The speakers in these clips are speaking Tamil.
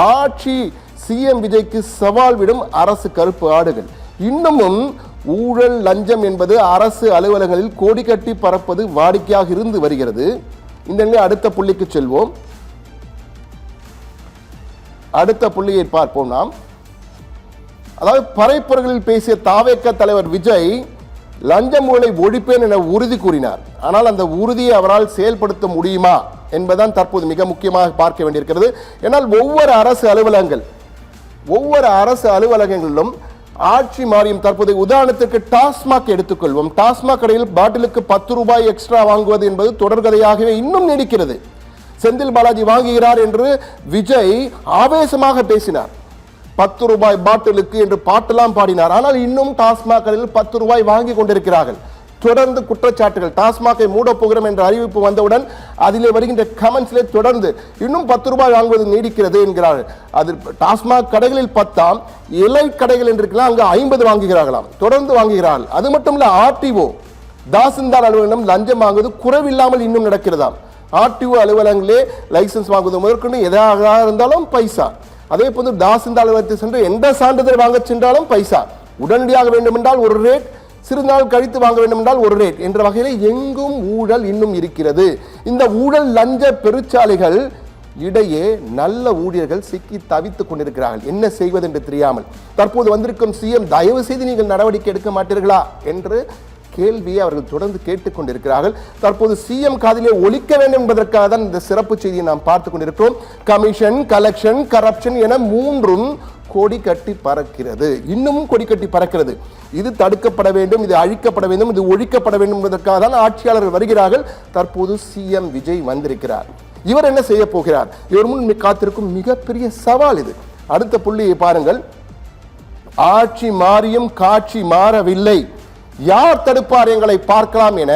ஆட்சி சிஎம் விஜய்க்கு சவால் விடும் அரசு கருப்பு ஆடுகள். இன்னமும் ஊழல் லஞ்சம் என்பது அரசு அலுவலகங்களில் கோடி கட்டி பறப்பது வாடிக்கையாக இருந்து வருகிறது. இந்த நிலையில் அடுத்த புள்ளிக்கு செல்வோம். அடுத்த புள்ளியை பார்ப்போம் நாம். அதாவது பறைப்புரைகளில் பேசிய தாவேக தலைவர் விஜய் லஞ்சம் ஊழலை ஒழிப்பேன் என உறுதி கூறினார். ஆனால் அந்த உறுதியை அவரால் செயல்படுத்த முடியுமா என்பதுதான் தற்போது மிக முக்கியமாக பார்க்க வேண்டியிருக்கிறது. ஏனால் ஒவ்வொரு அரசு அலுவலகங்களிலும் ஆட்சி மாறியும். தற்போது உதாரணத்திற்கு டாஸ்மாக் எடுத்துக்கொள்வோம். டாஸ்மாக் கடையில் பாட்டிலுக்கு 10 ரூபாய் எக்ஸ்ட்ரா வாங்குவது என்பது தொடர்கதையாகவே இன்னும் நீடிக்கிறது. செந்தில் பாலாஜி வாங்குகிறார் என்று விஜய் ஆவேசமாக பேசினார். 10 ரூபாய் பாட்டிலுக்கு என்று பாட்டெல்லாம் பாடினார். ஆனால் இன்னும் டாஸ்மாக் கடையில் 10 ரூபாய் வாங்கி கொண்டிருக்கிறார்கள். தொடர்ந்து குற்றச்சாட்டுகள். டாஸ்மாகை மூட போகிறோம் என்ற அறிவிப்பு வந்தவுடன் அதிலே வருகின்ற கமெண்ட்ஸிலே தொடர்ந்து இன்னும் 10 ரூபாய் வாங்குவது நீடிக்கிறது என்கிறார்கள். அது டாஸ்மாக் கடைகளில் 10ஆம், இலை கடைகள் என்று இருக்கலாம், அங்கு 50 வாங்குகிறார்களாம், தொடர்ந்து வாங்குகிறார்கள். அது மட்டும் இல்ல, ஆர்டிஓ தாசில்தார் அலுவலகம் லஞ்சம் வாங்குவது குறைவில்லாமல் இன்னும் நடக்கிறதாம். ஆர்டிஓ அலுவலகங்களே லைசன்ஸ் வாங்குவது முதற்கொண்டு எதாக இருந்தாலும் பைசா. அதே போன்று தாசில்தார் அலுவலகத்தை சென்று எந்த சான்றிதழ் வாங்க சென்றாலும் பைசா. உடனடியாக வேண்டும் என்றால் ஒரு ரேட், சிறிது நாள் கழித்து வாங்க வேண்டும் என்றால் ஒரு ரேட் என்ற வகையில் எங்கும் ஊழல் இன்னும் இருக்கிறது. இந்த ஊழல் லஞ்ச பெருச்சாலைகள் இடையே நல்ல ஊழியர்கள் சிக்கி தவித்துக் கொண்டிருக்கிறார்கள். என்ன செய்வது என்று தெரியாமல் தற்போது வந்திருக்கும் சிஎம் தயவு செய்து நீங்கள் நடவடிக்கை எடுக்க மாட்டீர்களா என்று கேள்வியை அவர்கள் தொடர்ந்து கேட்டுக் கொண்டிருக்கிறார்கள். தற்போது சிஎம் காதிலே ஒலிக்க வேண்டும் என்பதற்காக தான் இந்த சிறப்பு செய்தியை நாம் பார்த்துக் கொண்டிருக்கிறோம். கமிஷன், கலெக்ஷன், கரப்ஷன் என மூன்றும் கொடி கட்டி பறக்கிறது. இன்னமும் கொடி கட்டி பறக்கிறது. இது தடுக்கப்பட வேண்டும், இது அழிக்கப்பட வேண்டும், இது ஒழிக்கப்பட வேண்டும் என்பதற்காக தான் ஆட்சியாளர்கள் வருகிறார்கள். தற்போது சிஎம் விஜய் வந்திருக்கிறார். இவர் என்ன செய்ய போகிறார்? இவர் முன் காத்திருக்கும் மிகப்பெரிய சவால் இது. அடுத்த புள்ளியை பாருங்கள். ஆட்சி மாறியும் காட்சி மாறவில்லை, யார் தடுப்பார் எங்களை பார்க்கலாம் என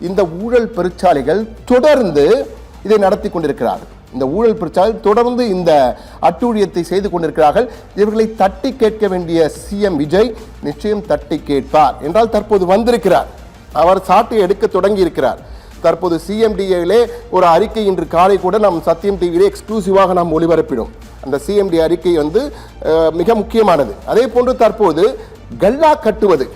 இந்த ஊழல் பெருச்சாலைகள் தொடர்ந்து இதை நடத்தி கொண்டிருக்கிறார்கள். இந்த ஊழல் பெருச்சாலை தொடர்ந்து இந்த அட்டூழியத்தை செய்து கொண்டிருக்கிறார்கள். இவர்களை தட்டி கேட்க வேண்டிய சிஎம் விஜய் நிச்சயம் தட்டி கேட்பார் என்றால் தற்போது வந்திருக்கிறார். அவர் சாட்டை எடுக்க தொடங்கி இருக்கிறார். தற்போது சிஎம்டியிலே ஒரு அறிக்கை இன்று காலை கூட நாம் சத்தியம் டிவியிலே எக்ஸ்க்ளூசிவாக நாம் ஒளிபரப்பிடும். அந்த சிஎம்டி அறிக்கை மிக முக்கியமானது. அதே போன்று தற்போது கல்லா கட்டுவது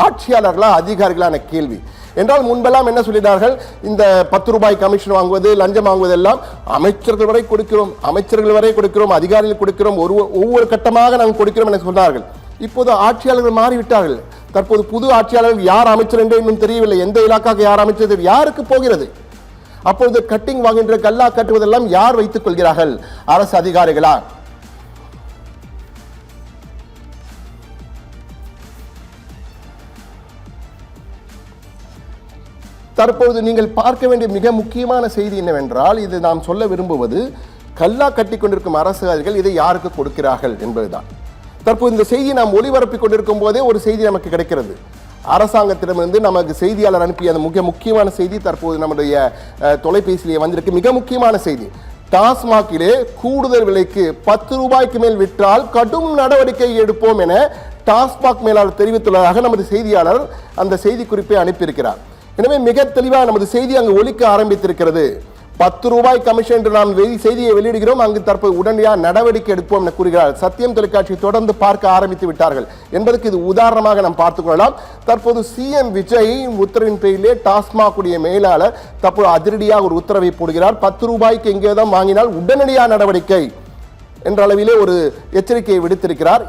ஆட்சியாளர்களா அதிகாரிகளான கேள்வி என்றால் முன்பெல்லாம் என்ன சொல்லினார்கள்? இந்த 10 ரூபாய் கமிஷன் வாங்குவது, லஞ்சம் வாங்குவது எல்லாம் அமைச்சர்கள் வரை கொடுக்கிறோம், அதிகாரிகள் கொடுக்கிறோம், ஒவ்வொரு கட்டமாக நாங்கள் கொடுக்கிறோம் என சொன்னார்கள். இப்போது ஆட்சியாளர்கள் மாறிவிட்டார்கள். தற்போது புது ஆட்சியாளர்கள் யார் அமைச்சர் என்று இன்னும் தெரியவில்லை. எந்த இலாக்காக யார் அமைச்சர் யாருக்கு போகிறது? அப்போது கட்டிங் வாங்குகின்ற கல்லா கட்டுவதெல்லாம் யார் வைத்துக் கொள்கிறார்கள்? அரசு அதிகாரிகளா? தற்போது நீங்கள் பார்க்க வேண்டிய மிக முக்கியமான செய்தி என்னவென்றால், இது நாம் சொல்ல விரும்புவது கல்லா கட்டி கொண்டிருக்கும் அரசியல்வாதிகள் இதை யாருக்கு கொடுக்கிறார்கள் என்பதுதான். தற்போது இந்த செய்தியை நாம் ஒளிபரப்பிக் கொண்டிருக்கும் போதே ஒரு செய்தி நமக்கு கிடைக்கிறது. அரசாங்கத்திடமிருந்து நமக்கு செய்தியாளர் அனுப்பிய அந்த மிக முக்கியமான செய்தி தற்போது நம்முடைய தொலைபேசியிலே வந்திருக்கு. மிக முக்கியமான செய்தி. டாஸ்மாகிலே கூடுதல் விலைக்கு 10 ரூபாய்க்கு மேல் விற்றால் கடும் நடவடிக்கை எடுப்போம் என டாஸ்மாக் மேலாளர் தெரிவித்துள்ளதாக நமது செய்தியாளர் அந்த செய்தி குறிப்பை அனுப்பியிருக்கிறார். எனவே மிக தெளிவாக நமது செய்தி அங்கு ஒலிக்க ஆரம்பித்திருக்கிறது. 10 ரூபாய் கமிஷன் என்று நாம் செய்தியை வெளியிடுகிறோம், அங்கு தற்போது உடனடியாக நடவடிக்கை எடுப்போம் என கூறுகிறார். சத்தியம் தொலைக்காட்சி தொடர்ந்து பார்க்க ஆரம்பித்து விட்டார்கள் என்பதற்கு இது உதாரணமாக நாம் பார்த்துக் கொள்ளலாம். தற்போது சிஎம் விஜய் உத்தரவின் பெயரிலே டாஸ்மாக் உடைய மேலாளர் தற்போது அதிரடியாக ஒரு உத்தரவை போடுகிறார். 10 ரூபாய்க்கு எங்கேதான் வாங்கினால் உடனடியாக நடவடிக்கை என்ற அளவிலே ஒரு எச்சரிக்கையை விடுத்திருக்கிறார்.